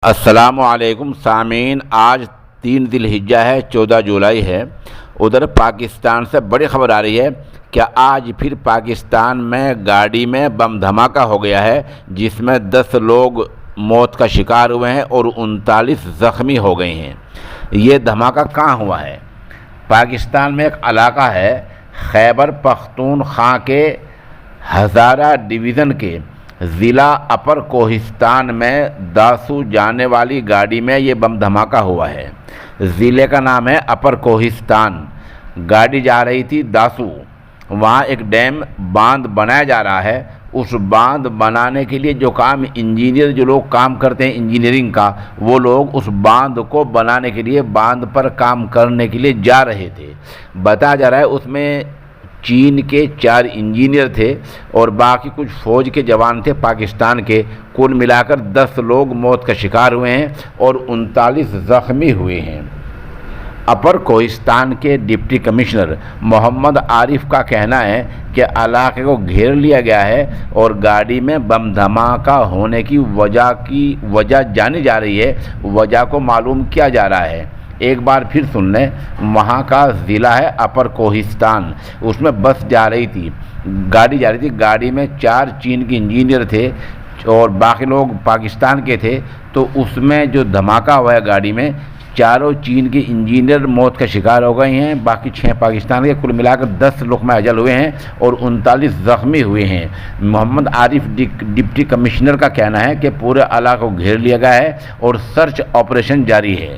السلام علیکم سامعین، آج 3 ذی الحجہ ہے، 14 جولائی ہے۔ ادھر پاکستان سے بڑی خبر آ رہی ہے کہ آج پھر پاکستان میں گاڑی میں بم دھماکہ ہو گیا ہے، جس میں 10 لوگ موت کا شکار ہوئے ہیں اور 39 زخمی ہو گئے ہیں۔ یہ دھماکہ کہاں ہوا ہے؟ پاکستان میں ایک علاقہ ہے خیبر پختونخوا کے ہزارہ ڈویژن کے ضلع اپر کوہستان میں داسو جانے والی گاڑی میں یہ بم دھماکہ ہوا ہے۔ ضلع کا نام ہے اپر کوہستان۔ گاڑی جا رہی تھی داسو، وہاں ایک ڈیم باندھ بنایا جا رہا ہے۔ اس باندھ بنانے کے لیے جو لوگ کام کرتے ہیں انجینئرنگ کا، وہ لوگ اس باندھ کو بنانے کے لیے باندھ پر کام کرنے کے لیے جا رہے تھے۔ بتایا جا رہا ہے اس میں چین کے 4 انجینئر تھے اور باقی کچھ فوج کے جوان تھے پاکستان کے۔ کل ملا کر 10 لوگ موت کا شکار ہوئے ہیں اور 39 زخمی ہوئے ہیں۔ اپر کوہستان کے ڈپٹی کمشنر محمد عارف کا کہنا ہے کہ علاقے کو گھیر لیا گیا ہے اور گاڑی میں بم دھماکہ ہونے کی وجہ جانی جا رہی ہے۔ وجہ کو معلوم کیا جا رہا ہے۔ ایک بار پھر سن لیں، وہاں کا ضلع ہے اپر کوہستان۔ اس میں بس جا رہی تھی، گاڑی جا رہی تھی۔ گاڑی میں 4 چین کے انجینئر تھے اور باقی لوگ پاکستان کے تھے۔ تو اس میں جو دھماکہ ہوا ہے گاڑی میں، 4 چین کے انجینئر موت کا شکار ہو گئے ہیں، باقی 6 پاکستان کے۔ کل ملا کر 10 لقمہ اجل ہوئے ہیں اور 39 زخمی ہوئے ہیں۔ محمد عارف ڈپٹی کمشنر کا کہنا ہے کہ پورے علاقے کو گھیر لیا گیا ہے اور سرچ آپریشن جاری ہے۔